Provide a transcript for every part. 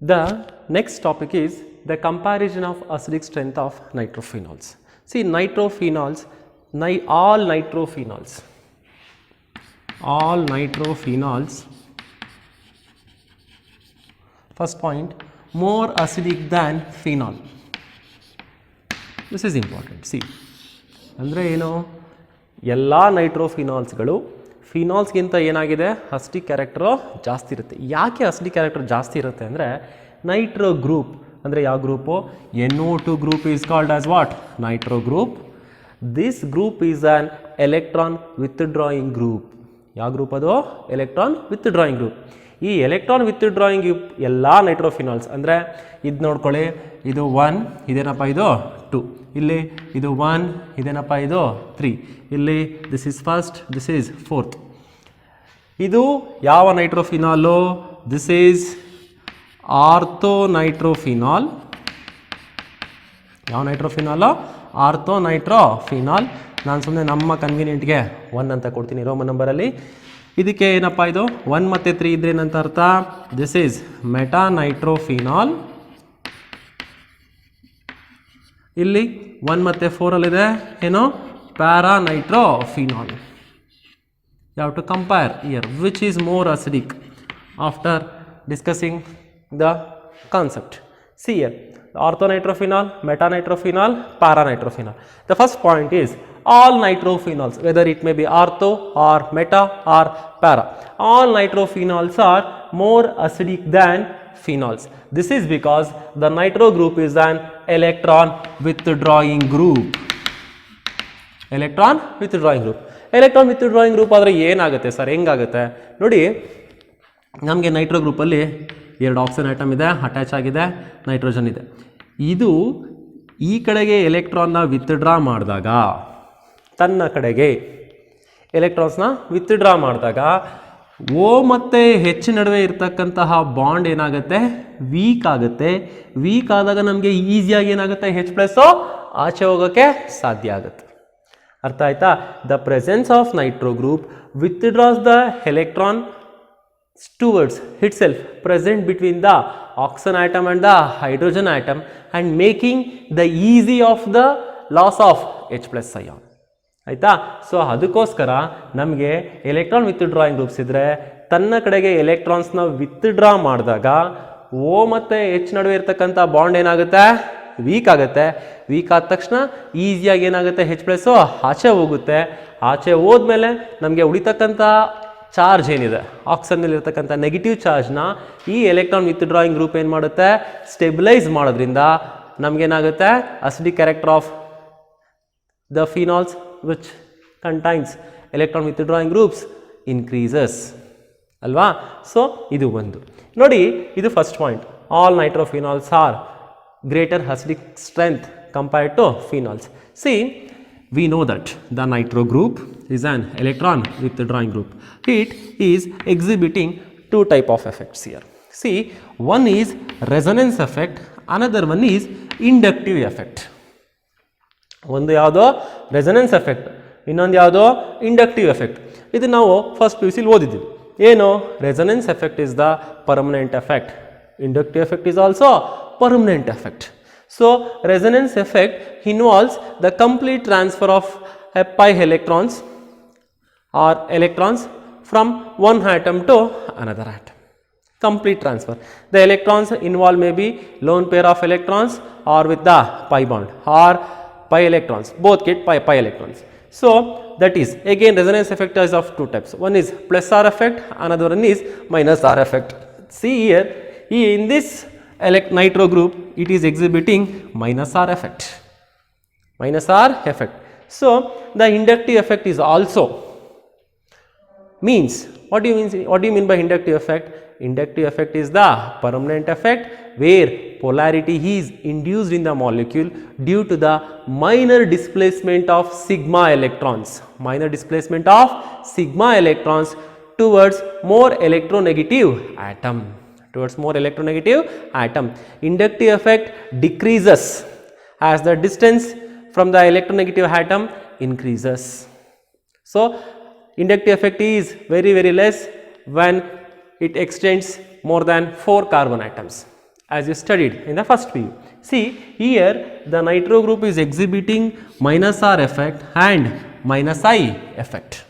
The next topic is the comparison of acidic strength of nitrophenols. See, nitrophenols, all nitrophenols, first point, more acidic than phenol. This is important. See, ಅಂದರೆ ಏನು, ಎಲ್ಲ ನೈಟ್ರೋಫಿನಾಲ್ಸ್ಗಳು ಫಿನಾಲ್ಸ್ಗಿಂತ ಏನಾಗಿದೆ, acidic character ಜಾಸ್ತಿ ಇರುತ್ತೆ. ಯಾಕೆ acidic character ಜಾಸ್ತಿ ಇರುತ್ತೆ ಅಂದರೆ, ನೈಟ್ರೋ ಗ್ರೂಪ್ ಅಂದರೆ ಯಾವ group, NO2 group is called as what, Nitro group. This group is on electron withdrawing group. ಯಾವ ಗ್ರೂಪ್ ಅದು, ಎಲೆಕ್ಟ್ರಾನ್ ವಿತ್ಡ್ರಾಯಿಂಗ್ ಗ್ರೂಪ್. ಈ ಎಲೆಕ್ಟ್ರಾನ್ ವಿತ್ಡ್ರಾಯಿಂಗ್ ಗ್ರೂಪ್ ಎಲ್ಲ ನೈಟ್ರೋಫಿನಾಲ್ಸ್ ಅಂದರೆ ಇದು ನೋಡ್ಕೊಳ್ಳಿ, ಇದು 1, ಇದೇನಪ್ಪ ಇದು 2, ಇಲ್ಲಿ ಇದು 1, ಇದೇನಪ್ಪ ಇದು 3, ಇಲ್ಲಿ this is first, this is fourth. ಇದು ಯಾವ ನೈಟ್ರೋಫಿನಾಲು, ದಿಸ್ ಈಸ್ ಆರ್ಥೋನೈಟ್ರೋಫಿನಾಲ್. ಯಾವ ನೈಟ್ರೋಫಿನಾಲು, ಆರ್ಥೋನೈಟ್ರೋಫಿನಾಲ್. ನಾನು ಸುಮ್ಮನೆ ನಮ್ಮ ಕನ್ವೀನಿಯೆಂಟ್ಗೆ 1 ಅಂತ ಕೊಡ್ತೀನಿ ರೋಮನ್ ನಂಬರಲ್ಲಿ. ಇದಕ್ಕೆ ಏನಪ್ಪ ಇದು 1 ಮತ್ತು 3 ಇದ್ರೆ ಏನಂತ ಅರ್ಥ, ದಿಸ್ ಈಸ್ ಮೆಟಾನೈಟ್ರೋಫಿನಾಲ್. ಇಲ್ಲಿ 1 ಮತ್ತು 4ಅಲ್ಲಿದೆ ಏನು, paranitrophenol. You have to compare here which is more acidic after discussing the concept. See here, orthonitrophenol, metanitrophenol, paranitrophenol. The first point is all nitrophenols, whether it may be ortho or meta or para, all nitrophenols are more acidic than phenols. This is because the nitro group is an electron withdrawing group. Electron withdrawing group. Electron withdrawing group ಆದರೆ ಏನಾಗುತ್ತೆ sir, ಹೆಂಗಾಗುತ್ತೆ ನೋಡಿ, ನಮಗೆ Nitro ಗ್ರೂಪಲ್ಲಿ 2 oxygen item ಇದೆ, attach ಆಗಿದೆ, nitrogen ಇದೆ. ಇದು ಈ ಕಡೆಗೆ ಎಲೆಕ್ಟ್ರಾನ್ನ ವಿತ್ಡ್ರಾ ಮಾಡಿದಾಗ, ತನ್ನ ಕಡೆಗೆ ಎಲೆಕ್ಟ್ರಾನ್ಸ್ನ ವಿತ್ಡ್ರಾ ಮಾಡಿದಾಗ O ಮತ್ತು H ನಡುವೆ ಇರ್ತಕ್ಕಂತಹ ಬಾಂಡ್ ಏನಾಗುತ್ತೆ, ವೀಕ್ ಆಗುತ್ತೆ. ವೀಕ್ ಆದಾಗ ನಮಗೆ ಈಸಿಯಾಗಿ ಏನಾಗುತ್ತೆ, H+ ಆಚೆ ಹೋಗೋಕ್ಕೆ ಸಾಧ್ಯ ಆಗುತ್ತೆ. ಅರ್ಥ ಆಯ್ತಾ? The presence of nitro group withdraws the electron towards itself present between the oxygen atom and the hydrogen atom and making the easy of the loss of H+ ion. ಆಯಿತಾ? ಸೊ ಅದಕ್ಕೋಸ್ಕರ ನಮಗೆ electron withdrawing groups ಇದ್ದರೆ ತನ್ನ ಕಡೆಗೆ ಎಲೆಕ್ಟ್ರಾನ್ಸ್ನ withdraw ಮಾಡಿದಾಗ O ಮತ್ತು H ನಡುವೆ ಇರ್ತಕ್ಕಂಥ ಬಾಂಡ್ ಏನಾಗುತ್ತೆ, ವೀಕ್ ಆಗುತ್ತೆ. ವೀಕ್ ಆದ ತಕ್ಷಣ ಈಸಿಯಾಗಿ ಏನಾಗುತ್ತೆ, H+ ಆಚೆ ಹೋಗುತ್ತೆ. ಆಚೆ ಹೋದ್ಮೇಲೆ ನಮಗೆ ಉಳಿತಕ್ಕಂಥ ಚಾರ್ಜ್ ಏನಿದೆ, ಆಕ್ಸಿಜನ್ನಲ್ಲಿ ಇರ್ತಕ್ಕಂಥ ನೆಗೆಟಿವ್ ಚಾರ್ಜ್ನ ಈ ಎಲೆಕ್ಟ್ರಾನ್ ವಿತ್ಡ್ರಾಯಿಂಗ್ ಗ್ರೂಪ್ ಏನು ಮಾಡುತ್ತೆ, ಸ್ಟೆಬಿಲೈಸ್ ಮಾಡೋದ್ರಿಂದ ನಮಗೇನಾಗುತ್ತೆ, acidic character of the phenols which contains electron withdrawing groups increases ಅಲ್ವಾ. ಸೊ ಇದು ಒಂದು ನೋಡಿ, ಇದು first point. All nitrophenols are greater acidic strength compared to phenols. See, we know that the nitro group is an electron withdrawing group. It is exhibiting 2 type of effects here. See, one is resonance effect, another one is inductive effect. ಒಂದು ಯಾವುದೋ resonance effect, ಇನ್ನೊಂದು ಯಾವುದೋ inductive effect. ಇದು ನಾವು first PUC ಓದಿದ್ದೀವಿ. ಏನು, resonance effect is the permanent effect, inductive effect is also permanent effect. So resonance effect involves the complete transfer of pi electrons or electrons from one atom to another atom. Complete transfer. The electrons involved may be lone pair of electrons or with the pi bond or pi electrons. Both get pi electrons. So that is again resonance effect is of 2 types. One is plus R effect, another one is minus R effect. See here, in this nitro group it is exhibiting minus R effect. Minus R effect. So the inductive effect is also means, what do you mean by inductive effect? Inductive effect is the permanent effect where polarity is induced in the molecule due to the minor displacement of sigma electrons. Minor displacement of sigma electrons towards more electronegative atom. Towards more electronegative atom. Inductive effect decreases as the distance from the electronegative atom increases. So inductive effect is very less when it extends more than 4 carbon atoms. as you studied in the first PU. See here the nitro group is exhibiting minus R effect and minus I effect.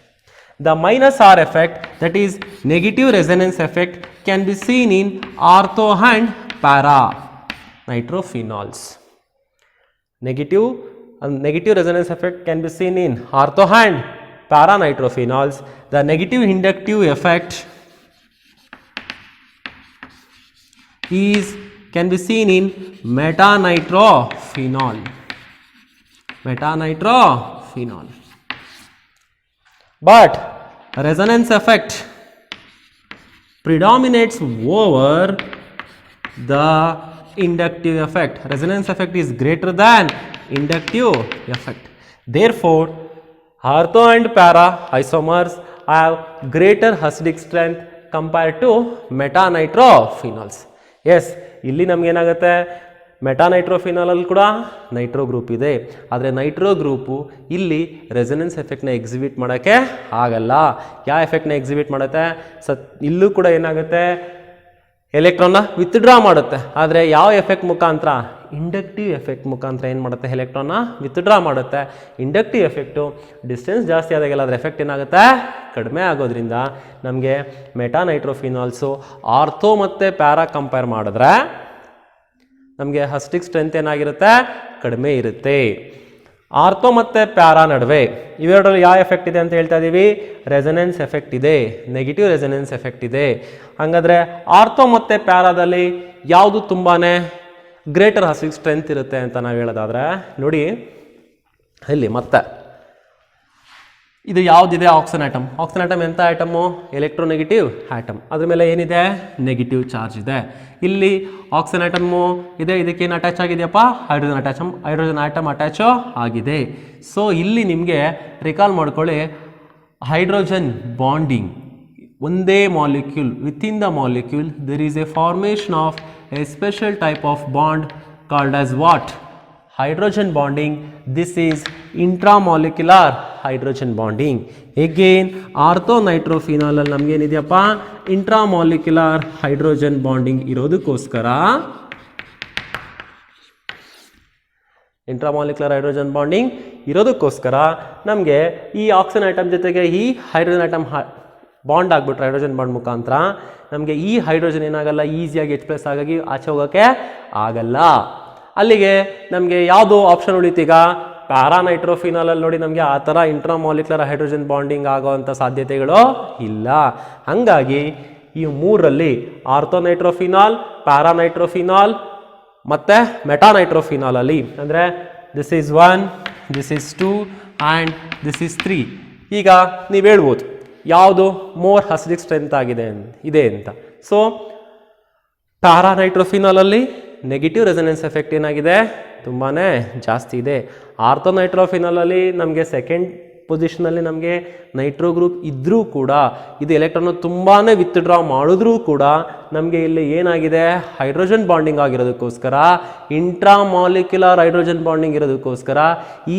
The minus R effect, that is negative resonance effect, can be seen in ortho and para nitrophenols. Negative resonance effect can be seen in ortho and para nitrophenols. The negative inductive effect can be seen in metanitrophenol. But resonance effect predominates over the inductive effect. Resonance effect is greater than inductive effect. Therefore, ortho and para isomers have greater acidic strength compared to metanitrophenols. Yes, ಇಲ್ಲಿ ನಮ್ಗೆ ಏನಾಗುತ್ತೆ, ಮೆಟಾನೈಟ್ರೋಫಿನಾಲ್ ಅಲ್ಲಿ ಕೂಡ Nitro group ಇದೆ, ಆದರೆ Nitro group ಇಲ್ಲಿ resonance ಎಫೆಕ್ಟ್ನ exhibit ಮಾಡೋಕ್ಕೆ ಆಗಲ್ಲ. ಯಾವ ಎಫೆಕ್ಟ್ನ ಎಕ್ಸಿಬಿಟ್ ಮಾಡುತ್ತೆ? ಇಲ್ಲೂ ಕೂಡ ಏನಾಗುತ್ತೆ, ಎಲೆಕ್ಟ್ರಾನ್ನ ವಿತ್ಡ್ರಾ ಮಾಡುತ್ತೆ. ಆದರೆ ಯಾವ ಎಫೆಕ್ಟ್ ಮುಖಾಂತರ? ಇಂಡಕ್ಟಿವ್ ಎಫೆಕ್ಟ್ ಮುಖಾಂತರ ಏನು ಮಾಡುತ್ತೆ? ಎಲೆಕ್ಟ್ರಾನ್ನ ವಿತ್ಡ್ರಾ ಮಾಡುತ್ತೆ. ಇಂಡಕ್ಟಿವ್ ಎಫೆಕ್ಟು ಡಿಸ್ಟೆನ್ಸ್ ಜಾಸ್ತಿ ಆದಾಗೆಲ್ಲ ಅದರ ಎಫೆಕ್ಟ್ ಏನಾಗುತ್ತೆ? ಕಡಿಮೆ ಆಗೋದ್ರಿಂದ ನಮಗೆ ಮೆಟಾನೈಟ್ರೋಫಿನಾಲ್ಸು ಆರ್ಥೋ ಮತ್ತು ಪ್ಯಾರಾ ಕಂಪೇರ್ ಮಾಡಿದ್ರೆ ನಮಗೆ ಅಸಿಡಿಕ್ ಸ್ಟ್ರೆಂತ್ ಏನಾಗಿರುತ್ತೆ? ಕಡಿಮೆ ಇರುತ್ತೆ. ಆರ್ಥೋ ಮತ್ತು ಪ್ಯಾರಾ ನಡುವೆ ಇವೆರಡರಲ್ಲಿ ಯಾವ ಎಫೆಕ್ಟ್ ಇದೆ ಅಂತ ಹೇಳ್ತಾ ಇದ್ದೀವಿ? ರೆಸನೆನ್ಸ್ ಎಫೆಕ್ಟ್ ಇದೆ, ನೆಗೆಟಿವ್ ರೆಸನೆನ್ಸ್ ಎಫೆಕ್ಟ್ ಇದೆ. ಹಾಗಾದರೆ ಆರ್ಥೋ ಮತ್ತು ಪ್ಯಾರಾದಲ್ಲಿ ಯಾವುದು ತುಂಬಾ ಗ್ರೇಟರ್ ಅಸಿಡಿಕ್ ಸ್ಟ್ರೆಂತ್ ಇರುತ್ತೆ ಅಂತ ನಾವು ಹೇಳೋದಾದರೆ, ನೋಡಿ ಇಲ್ಲಿ ಮತ್ತೆ ಇದು ಯಾವುದಿದೆ? Oxygen atom. ಆಕ್ಸಿಜನ್ ಆಟಮ್ ಎಂಥ ಆಟಮು? Electronegative atom. ಅದ್ರ ಮೇಲೆ ಏನಿದೆ? ನೆಗೆಟಿವ್ ಚಾರ್ಜ್ ಇದೆ. ಇಲ್ಲಿ ಆಕ್ಸಿಜನ್ ಆಟಮು ಇದೆ, ಇದಕ್ಕೇನು ಅಟ್ಯಾಚ್ ಆಗಿದೆಯಪ್ಪ? ಹೈಡ್ರೋಜನ್ ಆಟಮ್ ಅಟ್ಯಾಚು ಆಗಿದೆ. ಸೊ ಇಲ್ಲಿ ನಿಮಗೆ ರಿಕಾಲ್ ಮಾಡ್ಕೊಳ್ಳಿ, ಹೈಡ್ರೋಜನ್ ಬಾಂಡಿಂಗ್, ಒಂದೇ molecule, within the molecule there is a formation of a special type of bond called as what? Hydrogen bonding. This is intramolecular hydrogen bonding. Again orthonitrophenol ಅಲ್ಲಿ ನಮಗೆ ಏನಿದೆಯಪ್ಪ? Intramolecular hydrogen bonding ಇರೋದಕ್ಕೋಸ್ಕರ ನಮಗೆ ಈ oxygen atom ಜೊತೆಗೆ ಈ hydrogen atom bond ಆಗ್ಬಿಟ್ರೆ hydrogen bond ಮುಖಾಂತರ ನಮಗೆ ಈ ಹೈಡ್ರೋಜನ್ ಏನಾಗಲ್ಲ, ಈಸಿಯಾಗಿ H+ ಆಗಾಗಿ ಆಚೆ ಹೋಗೋಕ್ಕೆ ಆಗಲ್ಲ. ಅಲ್ಲಿಗೆ ನಮಗೆ ಯಾವುದು ಆಪ್ಷನ್ ಉಳಿತೀಗ? ಪ್ಯಾರಾನೈಟ್ರೋಫಿನಾಲ್ ಅಲ್ಲಿ ನೋಡಿ ನಮಗೆ ಆ ಥರ ಇಂಟ್ರಾಮಾಲಿಕ್ಯುಲರ್ ಹೈಡ್ರೋಜನ್ ಬಾಂಡಿಂಗ್ ಆಗೋವಂಥ ಸಾಧ್ಯತೆಗಳು ಇಲ್ಲ. ಹಾಗಾಗಿ ಈ ಮೂರರಲ್ಲಿ ಆರ್ಥೋನೈಟ್ರೋಫಿನಾಲ್, ಪ್ಯಾರಾನೈಟ್ರೋಫಿನಾಲ್ ಮತ್ತು ಮೆಟಾನೈಟ್ರೋಫಿನಾಲ್ ಅಲ್ಲಿ ಅಂದರೆ this is 1, this is 2 and this is 3. ಈಗ ನೀವು ಹೇಳ್ಬೋದು ಯಾವುದು ಮೋರ್ ಅಸಿಡಿಕ್ ಸ್ಟ್ರೆಂತ್ ಇದೆ ಅಂತ. ಸೊ ಪ್ಯಾರಾನೈಟ್ರೋಫಿನಾಲ್ ಅಲ್ಲಿ ನೆಗೆಟಿವ್ ರೆಸನೆನ್ಸ್ ಎಫೆಕ್ಟ್ ಏನಾಗಿದೆ? ತುಂಬಾ ಜಾಸ್ತಿ ಇದೆ. ಆರ್ಥೋನೈಟ್ರೋಫಿನಾಲ್ ಅಲ್ಲಿ ನಮಗೆ ಸೆಕೆಂಡ್ ಪೊಸಿಷನಲ್ಲಿ ನಮಗೆ ನೈಟ್ರೋ ಗ್ರೂಪ್ ಇದ್ದರೂ ಕೂಡ ಇದು ಎಲೆಕ್ಟ್ರಾನ್ ತುಂಬಾ ವಿತ್ಡ್ರಾ ಮಾಡಿದ್ರೂ ಕೂಡ ನಮಗೆ ಇಲ್ಲಿ ಏನಾಗಿದೆ? ಹೈಡ್ರೋಜನ್ ಬಾಂಡಿಂಗ್ ಆಗಿರೋದಕ್ಕೋಸ್ಕರ, ಇಂಟ್ರಾಮಾಲಿಕ್ಯುಲರ್ ಹೈಡ್ರೋಜನ್ ಬಾಂಡಿಂಗ್ ಇರೋದಕ್ಕೋಸ್ಕರ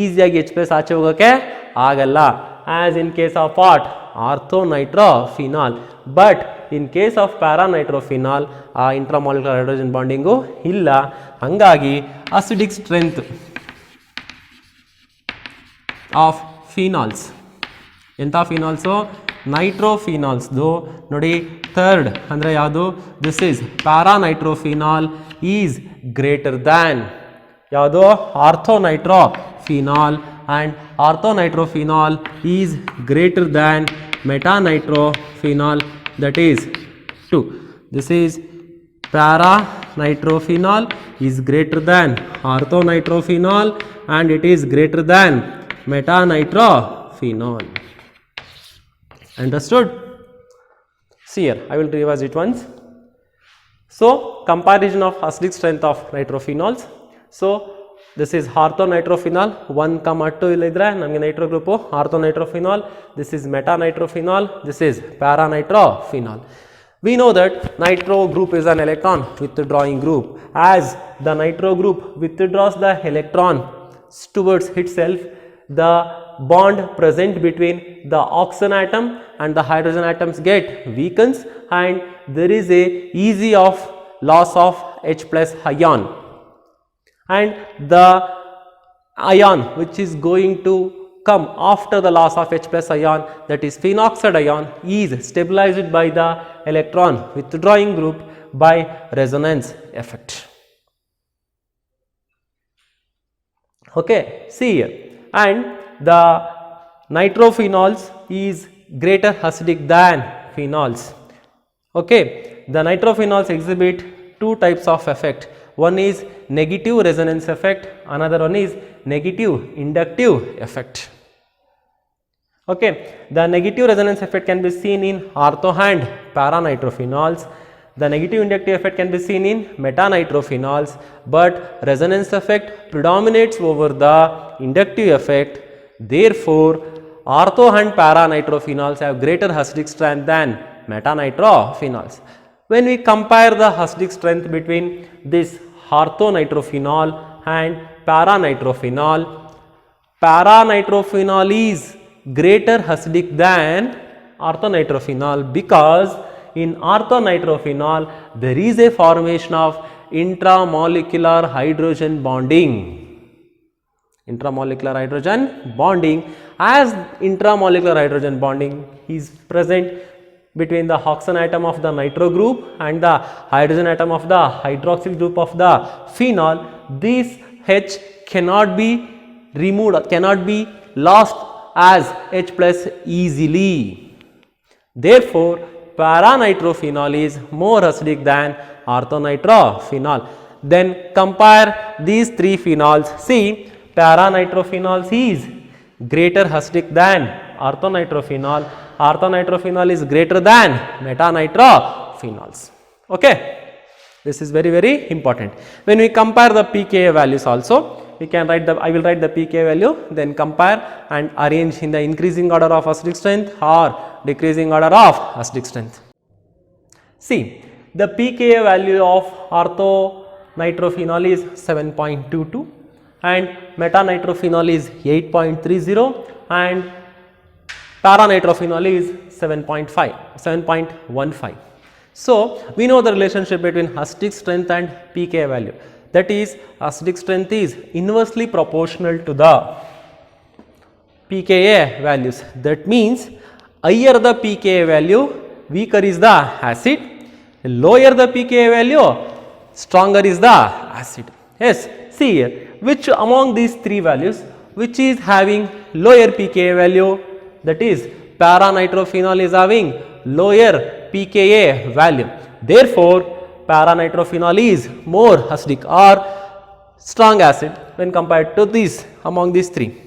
ಈಸಿಯಾಗಿ H+ ಆಚೆ ಹೋಗೋಕ್ಕೆ ಆಗಲ್ಲ. As in case of what? Orthonitrophenol. But in case of paranitrophenol ಆ ಇಂಟ್ರಾಮಾಲಿಕ್ಯುಲರ್ ಹೈಡ್ರೋಜನ್ ಬಾಂಡಿಂಗು ಇಲ್ಲ. ಹಾಗಾಗಿ ಅಸಿಡಿಕ್ ಸ್ಟ್ರೆಂತ್ ಆಫ್ ಫಿನಾಲ್ಸ್, ಎಂಥ ಫಿನಾಲ್ಸು? ನೈಟ್ರೋಫಿನಾಲ್ಸ್ದು ನೋಡಿ ಥರ್ಡ್ ಅಂದರೆ ಯಾವುದು? This is paranitrophenol is greater than ಯಾವುದು? Orthonitrophenol. and orthonitrophenol is greater than metanitrophenol, that is 2. This is para-nitrophenol is greater than orthonitrophenol and it is greater than metanitrophenol. Understood? See here, I will revise it once. So comparison of acidic strength of nitrophenols. So this is orthonitrophenol 1,2 ಇಲ್ಲಿದ್ರೆ ನಮಗೆ Nitro group orthonitrophenol. This is metanitrophenol. This is para-nitrophenol. We know that nitro group is an electron withdrawing group. As the nitro group withdraws the electron towards itself, the bond present between the oxygen atom and the hydrogen atoms get weakens and there is a easy of loss of H plus ion, and the ion which is going to come after the loss of H plus ion, that is phenoxide ion, is stabilized by the electron withdrawing group by resonance effect. Okay, see here, and the nitrophenols is greater acidic than phenols. Okay, the nitrophenols exhibit two types of effect. One is negative resonance effect, another one is negative inductive effect. Okay, the negative resonance effect can be seen in ortho and para-nitrophenols. The negative inductive effect can be seen in meta-nitrophenols, but resonance effect predominates over the inductive effect. Therefore, ortho and para-nitrophenols have greater acidic strength than meta-nitrophenols. When we compare the acidic strength between this ortho-nitrophenol and para-nitrophenol, para-nitrophenol is greater acidic than ortho-nitrophenol, because in ortho-nitrophenol there is a formation of intramolecular hydrogen bonding. Intramolecular hydrogen bonding, as intramolecular hydrogen bonding is present between the oxygen atom of the nitro group and the hydrogen atom of the hydroxyl group of the phenol, this H cannot be removed, cannot be lost as H plus easily. Therefore, para-nitrophenol is more acidic than ortho-nitrophenol. Then compare these three phenols. See, para-nitrophenol is greater acidic than ortho-nitrophenol. Ortho-nitrophenol is greater than meta-nitrophenols. Okay, this is very, very important. When we compare the pKa values also, we can write the, I will write the pKa value, then compare and arrange in the increasing order of acidic strength or decreasing order of acidic strength. See, the pKa value of ortho-nitrophenol is 7.22 and meta-nitrophenol is 8.30 and para-nitrophenol is 7.15. So, we know the relationship between acidic strength and pKa value, that is acidic strength is inversely proportional to the pKa values. That means higher the pKa value, weaker is the acid, lower the pKa value, stronger is the acid. Yes, see here, which among these three values, which is having lower pKa value, that is para-nitrophenol is having lower pKa value. Therefore, para-nitrophenol is more acidic or strong acid when compared to this among these three.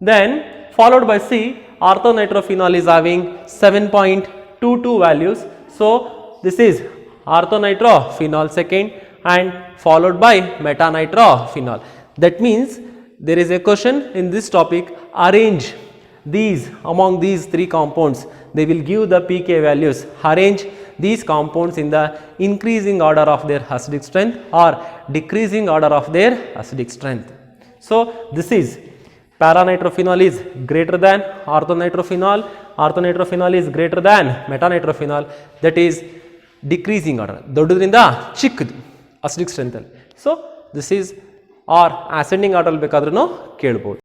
Then followed by C, ortho-nitrophenol is having 7.22 values. So, this is ortho-nitrophenol second and followed by meta-nitrophenol. That means there is a question in this topic, arrange these among these three compounds, they will give the pKa values. Arrange these compounds in the increasing order of their acidic strength or decreasing order of their acidic strength. So, this is para-nitrophenol is greater than ortho-nitrophenol, ortho-nitrophenol is greater than meta-nitrophenol, that is decreasing order, ದೊಡ್ಡದ್ರಿಂದ ಚಿಕ್ಕದು acidic strength ಅಲ್ಲಿ. So, this is or ascending order ಬೇಕಾದ್ರೂ ಕೇಳಬಹುದು.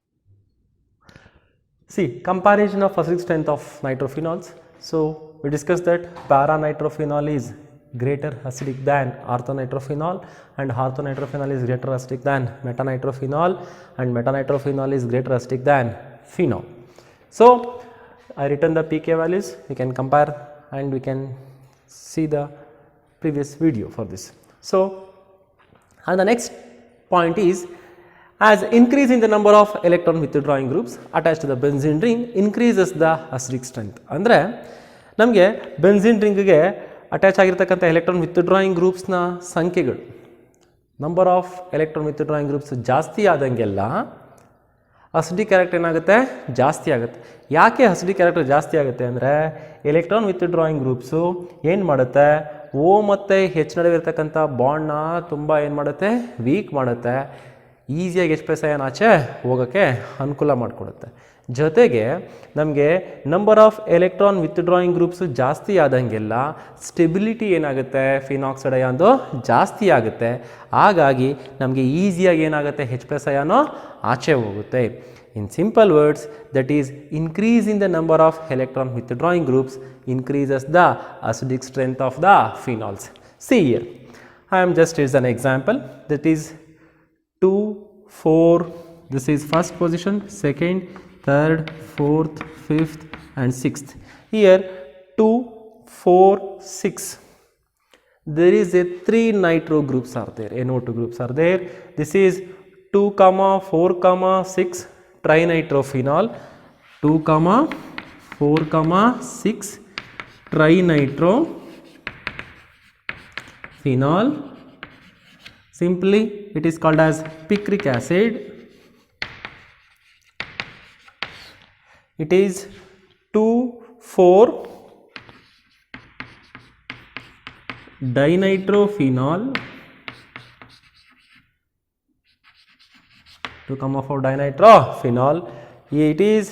See, comparison of acidic strength of nitrophenols. So, we discussed that para-nitrophenol is greater acidic than ortho-nitrophenol and ortho-nitrophenol is greater acidic than meta-nitrophenol and meta-nitrophenol is greater acidic than phenol. So, I written the pKa values, we can compare and we can see the previous video for this. So, and the next point is, as increase in the number of electron withdrawing groups attached to the benzene ring increases the acidic strength. ಅಂದರೆ ನಮಗೆ benzene ರಿಂಗ್ಗೆ attach ಆಗಿರ್ತಕ್ಕಂಥ electron withdrawing ಗ್ರೂಪ್ಸ್ನ ಸಂಖ್ಯೆಗಳು, number of electron withdrawing groups ಜಾಸ್ತಿ ಆದಂಗೆಲ್ಲ acidic character ಏನಾಗುತ್ತೆ, ಜಾಸ್ತಿ ಆಗುತ್ತೆ. ಯಾಕೆ acidic character ಜಾಸ್ತಿ ಆಗುತ್ತೆ ಅಂದರೆ ಎಲೆಕ್ಟ್ರಾನ್ ವಿತ್ಡ್ರಾಯಿಂಗ್ ಗ್ರೂಪ್ಸು ಏನು ಮಾಡುತ್ತೆ, ಓ ಮತ್ತು ಹೆಚ್ ನಡುವೆ ಇರ್ತಕ್ಕಂಥ ಬಾಂಡ್ನ ತುಂಬ ಏನು ಮಾಡುತ್ತೆ, ವೀಕ್ ಮಾಡುತ್ತೆ, ಈಸಿಯಾಗಿ H+ ಆಚೆ ಹೋಗೋಕ್ಕೆ ಅನುಕೂಲ ಮಾಡಿಕೊಡುತ್ತೆ. ಜೊತೆಗೆ ನಮಗೆ number of electron withdrawing groups ಜಾಸ್ತಿ ಆದಂಗೆಲ್ಲ ಸ್ಟೆಬಿಲಿಟಿ ಏನಾಗುತ್ತೆ ಫಿನಾಕ್ಸೈಡ್ ಅಯಾನ್ದು ಜಾಸ್ತಿ ಆಗುತ್ತೆ. ಹಾಗಾಗಿ ನಮಗೆ ಈಸಿಯಾಗಿ ಏನಾಗುತ್ತೆ H+ ಅಯಾನು ಆಚೆ ಹೋಗುತ್ತೆ. In simple words, that is increase in the number of electron withdrawing groups increases the acidic strength of the phenols. See here, I am just as an example, that is 2, 4, this is first position, second, third, fourth, fifth and sixth. Here 2, 4, 6. There is a 3 nitro groups are there, NO2 groups are there. This is 2, 4, 6 trinitrophenol, 2, 4, 6 trinitrophenol. Simply it is called as picric acid. It is 2, 4 dinitrophenol, 2,4 dinitrophenol. It is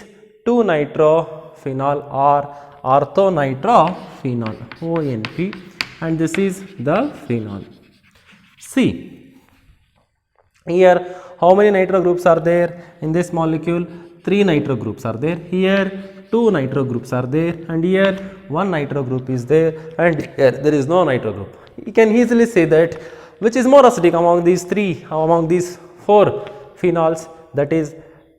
2-nitrophenol or orthonitrophenol, ONP, and this is the phenol. See, here how many nitro groups are there in this molecule? 3 nitro groups are there. Here 2 nitro groups are there, and here 1 nitro group is there, and here there is no nitro group. You can easily say that which is more acidic among these 3, among these 4 phenols, that is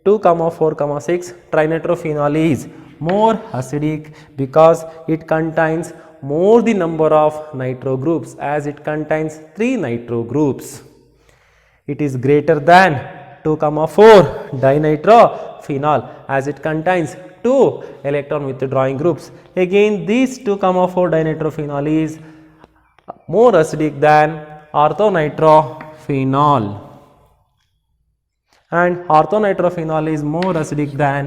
2, 4, 6 trinitrophenol is more acidic because it contains more the number of nitro groups, as it contains 3 nitro groups. It is greater than 2, 4 dinitrophenol, as it contains 2 electron withdrawing groups. Again, this 2, 4 dinitrophenol is more acidic than orthonitrophenol, and orthonitrophenol is more acidic than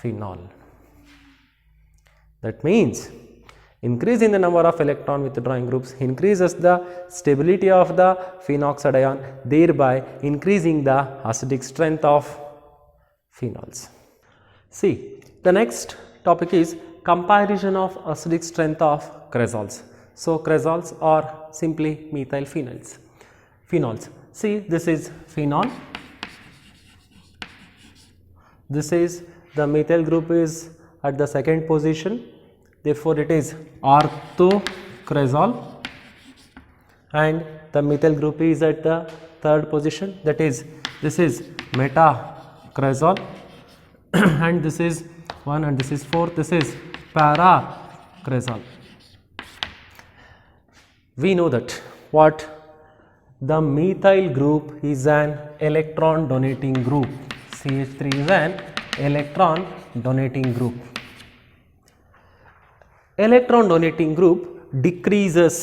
phenol. That means increase in the number of electron withdrawing groups increases the stability of the phenoxide ion, thereby increasing the acidic strength of phenols. See, the next topic is comparison of acidic strength of cresols. So cresols are simply methyl phenols. See, this is phenol. This is the methyl group is at the second position, therefore it is orthocresol, and the methyl group is at the third position, that is this is metacresol, and this is 1 and this is 4, this is paracresol. We know that what the methyl group is an electron donating group. CH3 is an electron donating group. Electron donating group decreases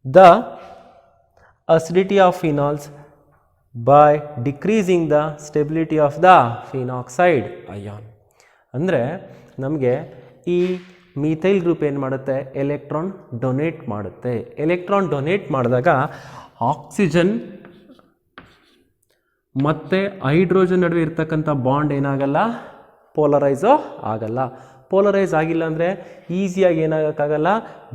the acidity of phenols by decreasing the stability of the phenoxide ion. ಅಂದರೆ ನಮಗೆ ಈ methyl group ಏನು ಮಾಡುತ್ತೆ, electron donate ಮಾಡುತ್ತೆ. Electron donate ಮಾಡಿದಾಗ oxygen ಮತ್ತು hydrogen ನಡುವೆ ಇರ್ತಕ್ಕಂಥ ಬಾಂಡ್ ಏನಾಗಲ್ಲ, ಪೋಲರೈಸು ಆಗಲ್ಲ. ಪೋಲರೈಸ್ ಆಗಿಲ್ಲ ಅಂದರೆ ಈಸಿಯಾಗಿ ಏನಾಗೋಕ್ಕಾಗಲ್ಲ,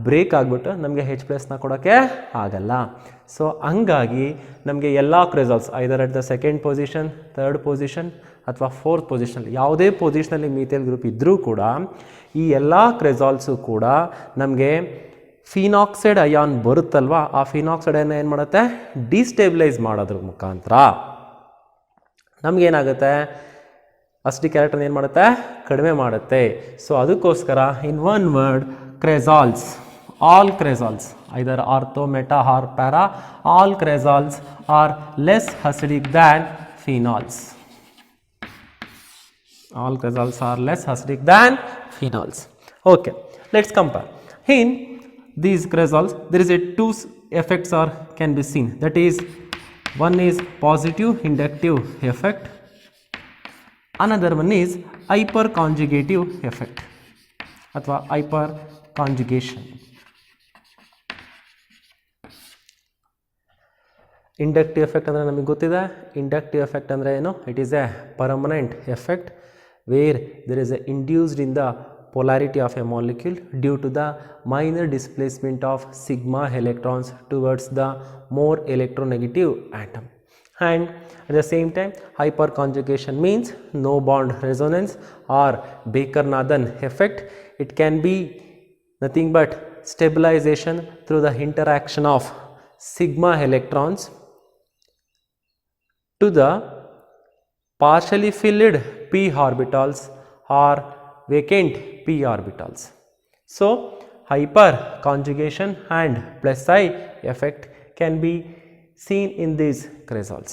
ಬ್ರೇಕ್ ಆಗಿಬಿಟ್ಟು ನಮಗೆ H+ನ ಕೊಡೋಕ್ಕೆ ಆಗಲ್ಲ. ಸೊ ಹಂಗಾಗಿ ನಮಗೆ ಎಲ್ಲ cresols either at the second position, third position ಅಥವಾ ಫೋರ್ತ್ ಪೊಸಿಷನಲ್ಲಿ ಯಾವುದೇ ಪೊಸಿಷನಲ್ಲಿ ಮೀಥೈಲ್ ಗ್ರೂಪ್ ಇದ್ದರೂ ಕೂಡ ಈ ಎಲ್ಲ ಕ್ರೆಸಾಲ್ಸು ಕೂಡ ನಮಗೆ ಫಿನಾಕ್ಸೈಡ್ ಅಯಾನ್ ಬರುತ್ತಲ್ವ, ಆ ಫಿನಾಕ್ಸೈಡ್ ಅಯಾನ್ ಏನು ಮಾಡುತ್ತೆ, ಡಿಸ್ಟೇಬಿಲೈಸ್ ಮಾಡೋದ್ರ ಮುಖಾಂತರ ನಮಗೇನಾಗುತ್ತೆ, ಅಸಿಡಿಕ್ ಕ್ಯಾರೆಕ್ಟರ್ ಏನು ಮಾಡುತ್ತೆ, ಕಡಿಮೆ ಮಾಡುತ್ತೆ. ಸೊ ಅದಕ್ಕೋಸ್ಕರ in one word cresols, all cresols either ortho, meta or para, all cresols are less acidic than phenols. All cresols are less acidic than phenols. Okay, let's compare. In these cresols there is a two effects are can be seen, that is one is positive inductive effect, another one is hyperconjugative effect ಅಥವಾ hyperconjugation. Inductive effect ಅಂದರೆ ನಮಗೆ ಗೊತ್ತಿದೆ. Inductive effect ಅಂದರೆ ಏನು, it is A permanent effect. where there is a induced in the polarity of a molecule due to the minor displacement of sigma electrons towards the more electronegative atom. And at the same time, hyperconjugation means no bond resonance or Baker-Nathan effect. It can be nothing but stabilization through the interaction of sigma electrons to the partially filled p orbitals or vacant p orbitals. So hyperconjugation and plus I effect can be seen in these cresol.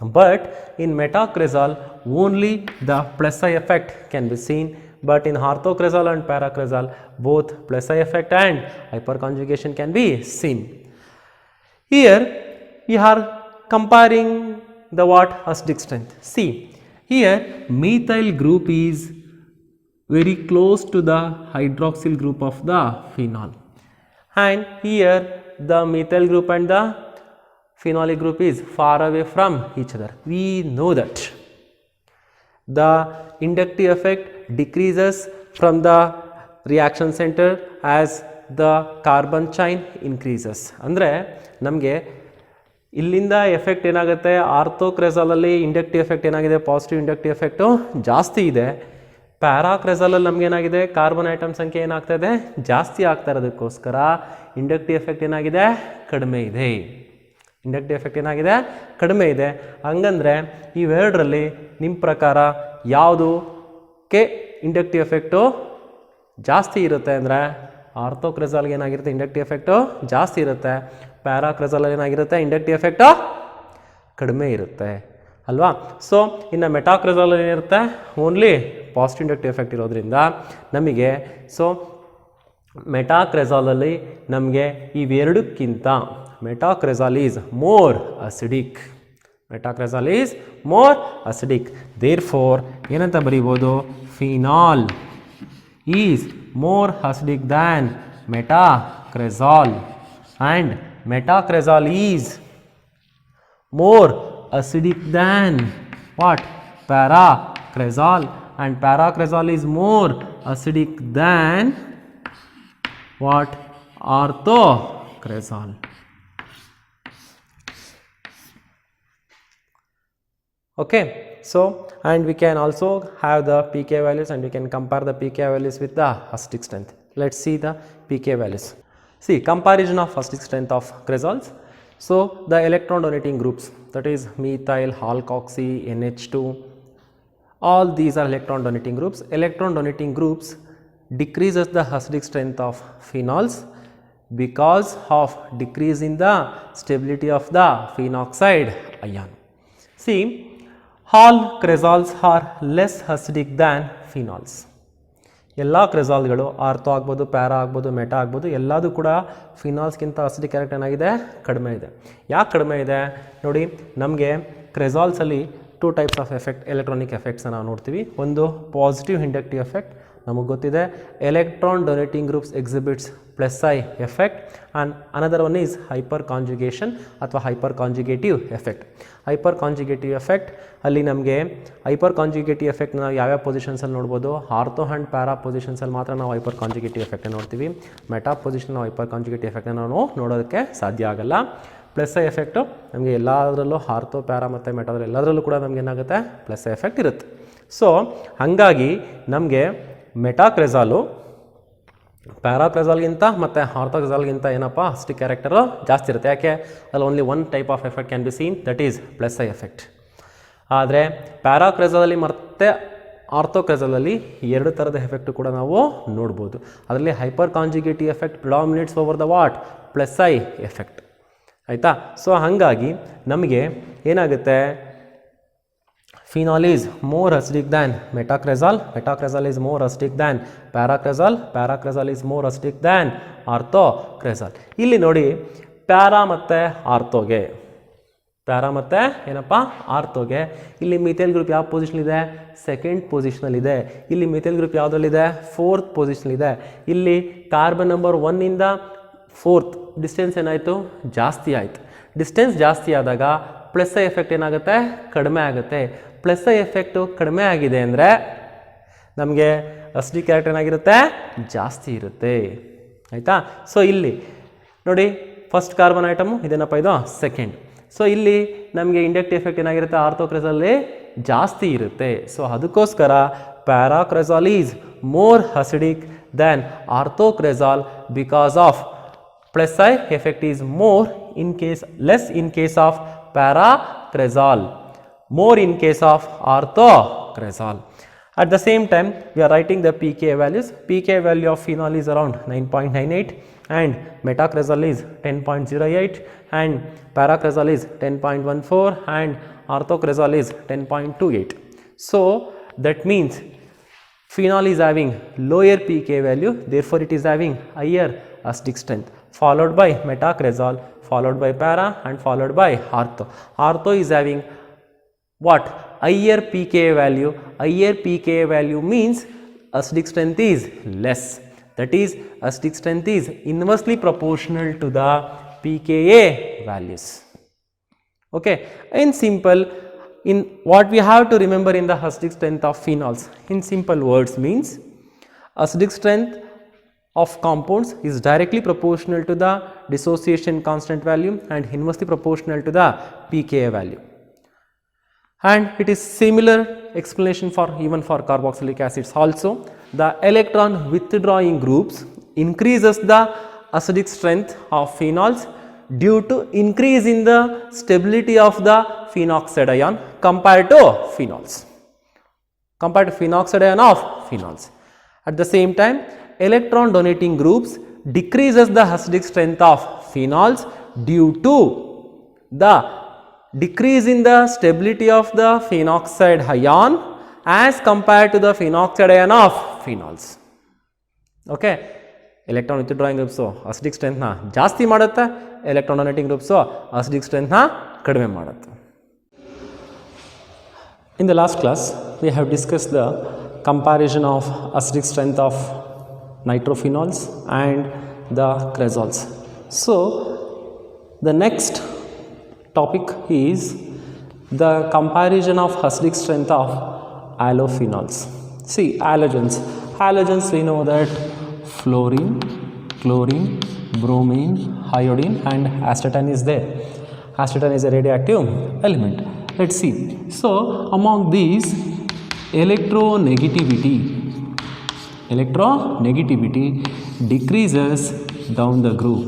But in metacresol only the plus I effect can be seen, but in orthocresol and paracresol both plus I effect and hyperconjugation can be seen. Here we are comparing the what acidic strength. See, here methyl group is very close to the hydroxyl group of the phenol, and here the methyl group and the phenolic group is far away from each other. We know that the inductive effect decreases from the reaction center as the carbon chain increases. ಅಂದರೆ ನಮಗೆ ಇಲ್ಲಿಂದ effect ಏನಾಗುತ್ತೆ, ಆರ್ಥೋಕ್ರೆಸಾಲಲ್ಲಿ inductive effect ಏನಾಗಿದೆ, positive inductive effect ಜಾಸ್ತಿ ಇದೆ. ಪ್ಯಾರಾಕ್ರೆಸಾಲಲ್ಲಿ ನಮಗೇನಾಗಿದೆ, carbon atom ಸಂಖ್ಯೆ ಏನಾಗ್ತಾ ಇದೆ, ಜಾಸ್ತಿ ಆಗ್ತಾ ಇರೋದಕ್ಕೋಸ್ಕರ ಇಂಡಕ್ಟಿವ್ ಎಫೆಕ್ಟ್ ಏನಾಗಿದೆ, ಕಡಿಮೆ ಇದೆ. ಇಂಡಕ್ಟಿವ್ ಎಫೆಕ್ಟ್ ಏನಾಗಿದೆ, ಕಡಿಮೆ ಇದೆ. ಹಂಗಂದರೆ ಇವೆರಡರಲ್ಲಿ ನಿಮ್ಮ ಪ್ರಕಾರ ಯಾವುದಕ್ಕೆ ಇಂಡಕ್ಟಿವ್ ಎಫೆಕ್ಟು ಜಾಸ್ತಿ ಇರುತ್ತೆ ಅಂದರೆ ಆರ್ಥೋಕ್ರೆಸಾಲ್ಗೆ ಏನಾಗಿರುತ್ತೆ, ಇಂಡಕ್ಟಿವ್ ಎಫೆಕ್ಟು ಜಾಸ್ತಿ ಇರುತ್ತೆ. ಪ್ಯಾರಾಕ್ರೆಸಾಲಲ್ಲಿ ಏನಾಗಿರುತ್ತೆ, ಇಂಡಕ್ಟಿವ್ ಎಫೆಕ್ಟು ಕಡಿಮೆ ಇರುತ್ತೆ ಅಲ್ವಾ. ಸೊ ಇನ್ನು ಮೆಟಾಕ್ರೆಸಾಲಲ್ಲಿ ಏನಿರುತ್ತೆ, ಓನ್ಲಿ ಪಾಸಿಟಿವ್ ಇಂಡಕ್ಟಿವ್ ಎಫೆಕ್ಟ್ ಇರೋದ್ರಿಂದ ನಮಗೆ ಸೊ ಮೆಟಾಕ್ರೆಸಾಲಲ್ಲಿ ನಮಗೆ ಇವೆರಡಕ್ಕಿಂತ metacresol is more acidic. Metacresol is more acidic. Therefore ಏನಂತ ಬರೀಬೋದು, phenol is more acidic than metacresol, and metacresol is more acidic than what, paracresol, and paracresol is more acidic than what, orthocresol. Okay, so and we can also have the pK values and we can compare the pK values with the acidic strength. Let's see the pK values. See, comparison of acidic strength of cresols. So the electron donating groups, that is methyl, alkoxy, NH2, all these are electron donating groups. Electron donating groups decreases the acidic strength of phenols because of decrease in the stability of the phenoxide ion. See, all cresols are less acidic than phenols. ಎಲ್ಲ ಕ್ರೆಸಾಲ್ಗಳು ortho ಆಗ್ಬೋದು, para ಆಗ್ಬೋದು, meta ಆಗ್ಬೋದು, ಎಲ್ಲದೂ ಕೂಡ ಫಿನಾಲ್ಸ್ಗಿಂತ acidic character ಏನಾಗಿದೆ, ಕಡಿಮೆ ಇದೆ. ಯಾಕೆ ಕಡಿಮೆ ಇದೆ ನೋಡಿ, ನಮಗೆ ಕ್ರೆಸಾಲ್ಸಲ್ಲಿ 2 types of effect, electronic effects ನಾವು ನೋಡ್ತೀವಿ. ಒಂದು ಪಾಸಿಟಿವ್ ಇಂಡಕ್ಟಿವ್ ಎಫೆಕ್ಟ್, ನಮಗೆ ಗೊತ್ತಿದೆ electron donating groups exhibits plus I effect, and another one is hyperconjugation ಅಥವಾ hyperconjugative effect. Hyperconjugative effect ಅಲ್ಲಿ ನಮಗೆ ಹೈಪರ್ ಕಾಂಜುಗೇಟಿವ್ ಎಫೆಕ್ಟ್ ನಾವು ಯಾವ್ಯಾವ ಪೊಸಿಷನ್ಸಲ್ಲಿ ನೋಡ್ಬೋದು, ಆರ್ಥೋ ಆ್ಯಂಡ್ ಪ್ಯಾರಾ ಪೊಸಿಷನ್ಸಲ್ಲಿ ಮಾತ್ರ ನಾವು ಹೈಪರ್ ಕಾಂಜುಗೇಟಿವ್ ಎಫೆಕ್ಟ್ ನೋಡ್ತೀವಿ. ಮೆಟಾ ಪೊಸಿಷನ್ ನಾವು ಹೈಪರ್ ಕಾಂಜುಗೇಟಿವ್ ಎಫೆಕ್ಟ್ನ ನಾವು ನೋಡೋದಕ್ಕೆ ಸಾಧ್ಯ ಆಗಲ್ಲ. ಪ್ಲಸ್ ಐ ಎಫೆಕ್ಟು ನಮಗೆ ಎಲ್ಲದರಲ್ಲೂ ಆರ್ಥೋ, ಪ್ಯಾರಾ ಮತ್ತು ಮೆಟಾದಲ್ಲಿ ಎಲ್ಲದರಲ್ಲೂ ಕೂಡ ನಮ್ಗೆ ಏನಾಗುತ್ತೆ, ಪ್ಲಸ್ ಐ ಎಫೆಕ್ಟ್ ಇರುತ್ತೆ. ಸೊ ಹಾಗಾಗಿ ನಮಗೆ ಮೆಟಾಕ್ರೆಸಾಲು ಪ್ಯಾರಾಕ್ರೆಸಾಲ್ಗಿಂತ ಮತ್ತು ಆರ್ಥೋಕ್ರೆಸಾಲ್ಗಿಂತ ಏನಪ್ಪ ಅಸಿಡಿಕ್ ಕ್ಯಾರೆಕ್ಟರು ಜಾಸ್ತಿ ಇರುತ್ತೆ. ಯಾಕೆ, ಅಲ್ಲಿ only one type of effect can be seen, that is plus I effect. ಆದರೆ ಪ್ಯಾರಾಕ್ರೆಸಾಲಲ್ಲಿ ಮತ್ತು ಆರ್ಥೋಕ್ರೆಸಾಲಲ್ಲಿ 2 ಥರದ ಎಫೆಕ್ಟು ಕೂಡ ನಾವು ನೋಡ್ಬೋದು. ಅದರಲ್ಲಿ hyperconjugative effect predominates over the what, plus I effect. ಆಯಿತಾ. ಸೊ ಹಾಗಾಗಿ ನಮಗೆ ಏನಾಗುತ್ತೆ, phenol is more acidic than metacresol, metacresol is more acidic than paracresol, paracresol is more acidic than orthocresol. ಇಲ್ಲಿ ನೋಡಿ ಪ್ಯಾರಾ ಮತ್ತು ಆರ್ಥೋಗೆ, ಪ್ಯಾರಾ ಮತ್ತು ಏನಪ್ಪ ಆರ್ಥೋಗೆ ಇಲ್ಲಿ ಮಿಥೈಲ್ ಗ್ರೂಪ್ ಯಾವ ಪೊಸಿಷನಲ್ಲಿದೆ, ಸೆಕೆಂಡ್ ಪೊಸಿಷನಲ್ಲಿದೆ. ಇಲ್ಲಿ ಮಿಥೈಲ್ ಗ್ರೂಪ್ ಯಾವುದರಲ್ಲಿದೆ, 4th ಪೊಸಿಷನಲ್ಲಿದೆ. ಇಲ್ಲಿ ಕಾರ್ಬನ್ ನಂಬರ್ 1ಇಂದ 4th ಡಿಸ್ಟೆನ್ಸ್ ಏನಾಯಿತು, ಜಾಸ್ತಿ ಆಯಿತು. ಡಿಸ್ಟೆನ್ಸ್ ಜಾಸ್ತಿ ಆದಾಗ ಪ್ಲಸ್ ಐ ಎಫೆಕ್ಟ್ ಏನಾಗುತ್ತೆ, ಕಡಿಮೆ ಆಗುತ್ತೆ. ಪ್ಲಸ್ ಐ ಎಫೆಕ್ಟು ಕಡಿಮೆ ಆಗಿದೆ ಅಂದರೆ ನಮಗೆ ಅಸಿಡಿಕ್ ಕ್ಯಾರೆಕ್ಟರ್ ಏನಾಗಿರುತ್ತೆ, ಜಾಸ್ತಿ ಇರುತ್ತೆ. ಆಯಿತಾ? ಸೊ ಇಲ್ಲಿ ನೋಡಿ, ಫಸ್ಟ್ ಕಾರ್ಬನ್ ಐಟಮು ಇದೇನಪ್ಪ, ಇದು ಸೆಕೆಂಡ್. ಸೊ ಇಲ್ಲಿ ನಮಗೆ ಇಂಡಕ್ಟಿವ್ ಎಫೆಕ್ಟ್ ಏನಾಗಿರುತ್ತೆ, ಆರ್ಥೋಕ್ರೆಜಾಲಲ್ಲಿ ಜಾಸ್ತಿ ಇರುತ್ತೆ. ಸೊ ಅದಕ್ಕೋಸ್ಕರ paracresol is more acidic than orthocresol because of plus I effect is more in case, less in case of paracresol, more in case of orthocresol. At the same time, we are writing the pKa values. pKa value of phenol is around 9.98 and metacresol is 10.08 and paracresol is 10.14 and orthocresol is 10.28. So that means phenol is having lower pKa value, therefore it is having higher acidic strength, followed by metacresol, followed by para and followed by ortho. Ortho is having what? Higher pKa value. Higher pKa value means acidic strength is less. That is, acidic strength is inversely proportional to the pKa values. Okay. In simple, in what we have to remember in the acidic strength of phenols, in simple words means acidic strength of compounds is directly proportional to the dissociation constant value and inversely proportional to the pKa value. And it is similar explanation for even for carboxylic acids also. The electron withdrawing groups increases the acidic strength of phenols due to increase in the stability of the phenoxide ion compared to phenols. Compared to phenoxide ion of phenols. At the same time, electron donating groups decreases the acidic strength of phenols due to the decrease in the stability of the phenoxide ion as compared to the phenoxide ion of phenols. Okay. Electron withdrawing groups acidic strength na ಜಾಸ್ತಿ ಮಾಡುತ್ತೆ, electron donating groups acidic strength na ಕಡಿಮೆ ಮಾಡುತ್ತೆ. In the last class, we have discussed the comparison of acidic strength of nitrophenols and the crezols. So the next topic is the comparison of acidic strength of halophenols. See, halogens. Halogens, we know that fluorine, chlorine, bromine, iodine and astatine is there. Astatine is a radioactive element. Let's see. So among these, electronegativity decreases down the group.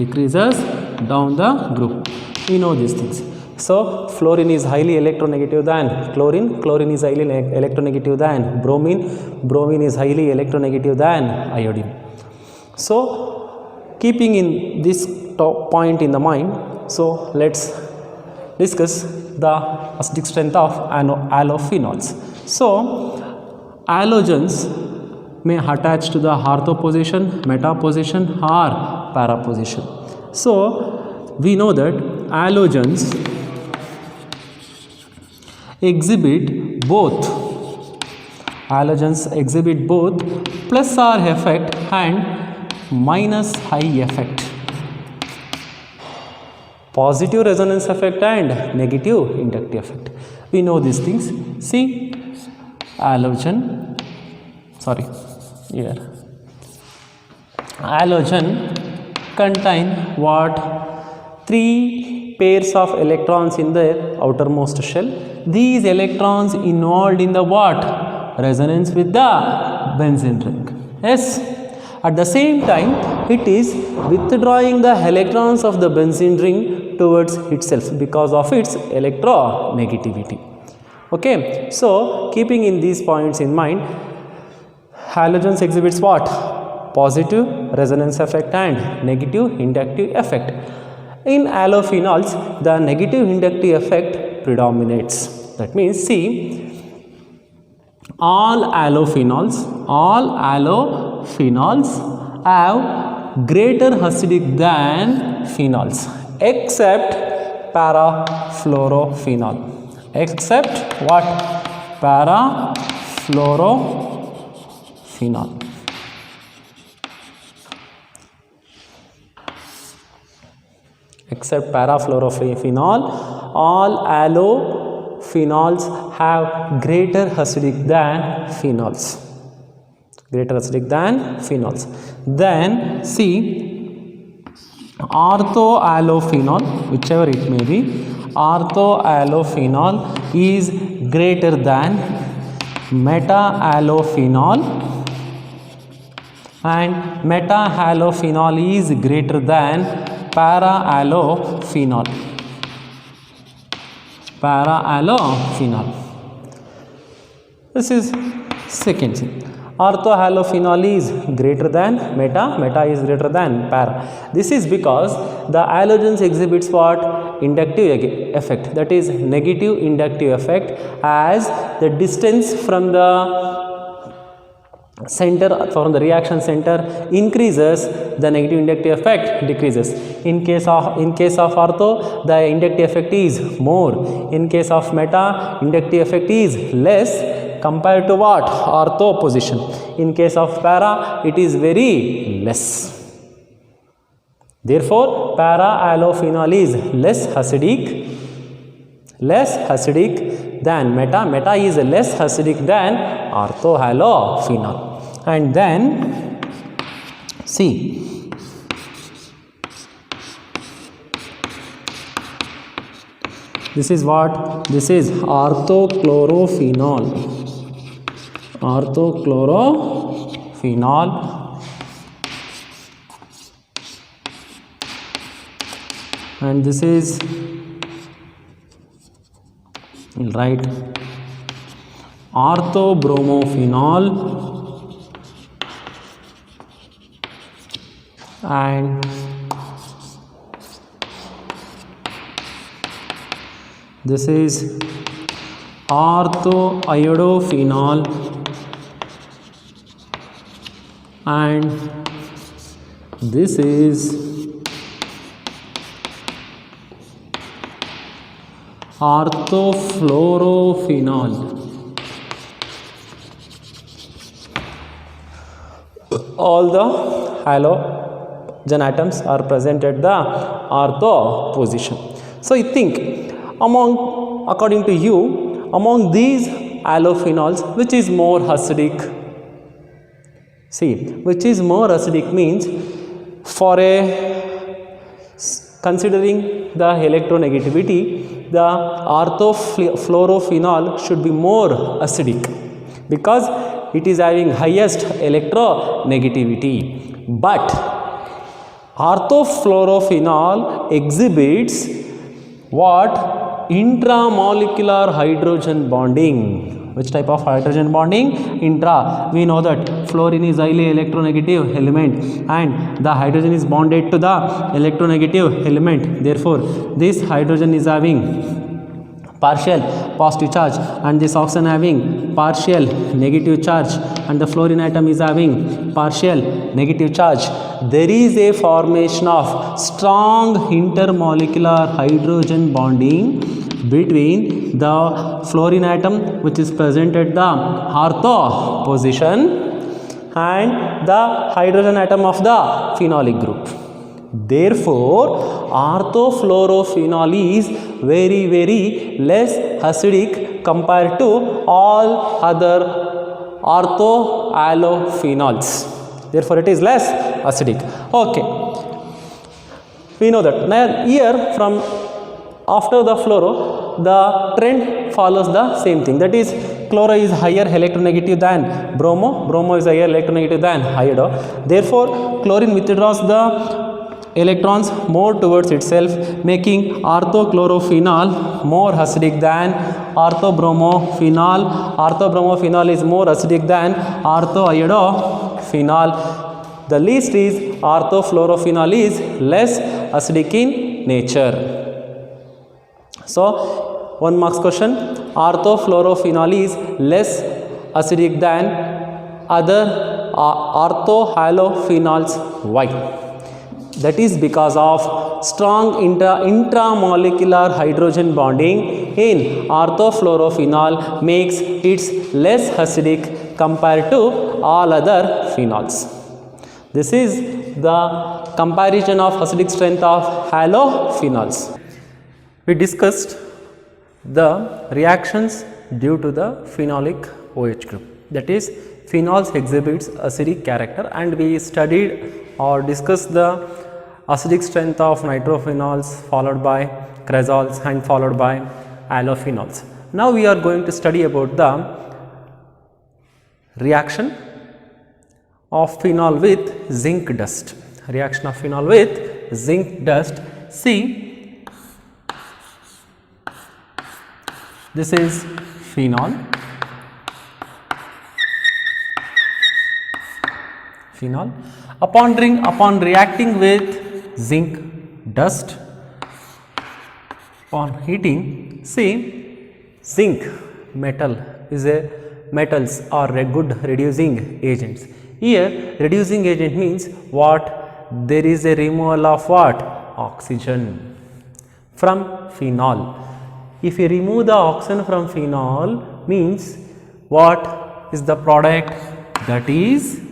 Decreases down the group. We know these things. So fluorine is highly electronegative than chlorine. Chlorine is highly electronegative than bromine. Bromine is highly electronegative than iodine. So keeping in this point in the mind, so let's discuss the acidic strength of halophenols. So halogens may attach to the ortho position, meta position or para position. So we know that halogens exhibit both plus R effect and minus I effect, positive resonance effect and negative inductive effect. We know these things. See, halogen contain what? 3 pairs of electrons in their outermost shell. These electrons involved in the what? Resonance with the benzene ring. Yes. At the same time, it is withdrawing the electrons of the benzene ring towards itself because of its electronegativity. Okay. So keeping in these points in mind, halogens exhibits what? Positive resonance effect and negative inductive effect. In halophenols, the negative inductive effect predominates. That means, see, all halophenols have greater acidic than phenols except parafluorophenol. Except what? Parafluorophenol. except parafluorophenol, all allophenols have greater acidic than phenols. Greater acidic than phenols. Then see, orthoalophenol, whichever it may be, orthoalophenol is greater than meta-alophenol, and meta-alophenol is greater than para-alophenol. Para-alophenol. This is second thing. Orthohalophenol is greater than meta is greater than para. This is because the halogens exhibits what? Inductive effect, that is negative inductive effect, as the distance from the center, from the reaction center increases, the negative inductive effect decreases. In case of ortho, the inductive effect is more. In case of meta, inductive effect is less compared to what? Ortho position. In case of para, it is very less. Therefore, para-alophenol is less acidic than meta. Meta is less acidic than orthohalophenol. And then see, this is what? This is orthochlorophenol. Orthochlorophenol. And this is, we'll write orthobromophenol, and this is orthoiodophenol, and this is orthofluorophenol. All the halogen atoms are present at the ortho position. So you think, according to you, among these alophenols, which is more acidic? See, which is more acidic means, for considering the electronegativity, the orthofluorophenol should be more acidic because it is having highest electronegativity. But orthofluorophenol exhibits what? Intramolecular hydrogen bonding. Which type of hydrogen bonding? Intra. We know that fluorine is highly electronegative element and the hydrogen is bonded to the electronegative element. Therefore, this hydrogen is having partial positive charge and this oxygen having partial negative charge and the fluorine atom is having partial negative charge. There is a formation of strong intermolecular hydrogen bonding between the fluorine atom, which is present at the ortho position, and the hydrogen atom of the phenolic group. Therefore, orthofluorophenol is very, very less acidic compared to all other orthoalophenols. Therefore, it is less acidic. Okay, we know that. Now here, from after the fluoro, the trend follows the same thing, that is chloro is higher electronegative than bromo is higher electronegative than iodo. Therefore, chlorine withdraws the electrons more towards itself, making orthochlorophenol more acidic than orthobromophenol. Orthobromophenol is more acidic than orthoiodophenol. The least is orthofluorophenol is less acidic in nature. So, 1 marks question, orthofluorophenol is less acidic than other orthohalophenols. Why? That is because of strong intramolecular hydrogen bonding in orthofluorophenol makes it less acidic compared to all other phenols. This is the comparison of acidic strength of halophenols. We discussed the reactions due to the phenolic OH group, that is phenols exhibits acidic character, and we studied or discussed the acidic strength of nitrophenols followed by cresols and followed by halophenols. Now we are going to study about the reaction of phenol with zinc dust. Reaction of phenol with zinc dust. See, this is phenol. Upon reacting with zinc dust, upon heating, see, zinc metal is a metals are a good reducing agents. Here reducing agent means what? There is a removal of what? Oxygen from phenol. If you remove the oxygen from phenol, means what is the product? That is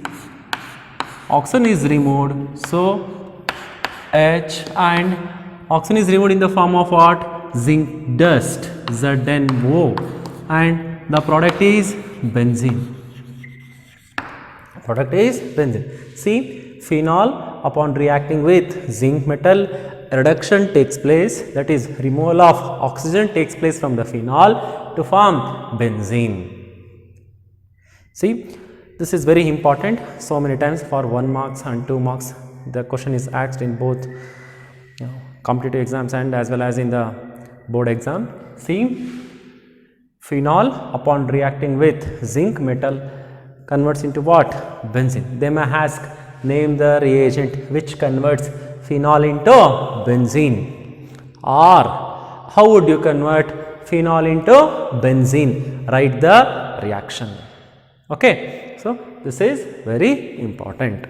oxygen is removed, so H, and oxygen is removed in the form of what? Zinc dust, ZnO, and the product is benzene. Product is benzene. See, phenol upon reacting with zinc metal, reduction takes place, that is removal of oxygen takes place from the phenol to form benzene. See, this is very important. So many times for 1 marks and 2 marks the question is asked in both competitive exams and as well as in the board exam. See, phenol upon reacting with zinc metal converts into what? Benzene. They may ask, name the reagent which converts phenol into benzene, or how would you convert phenol into benzene? Write the reaction. Okay, so this is very important.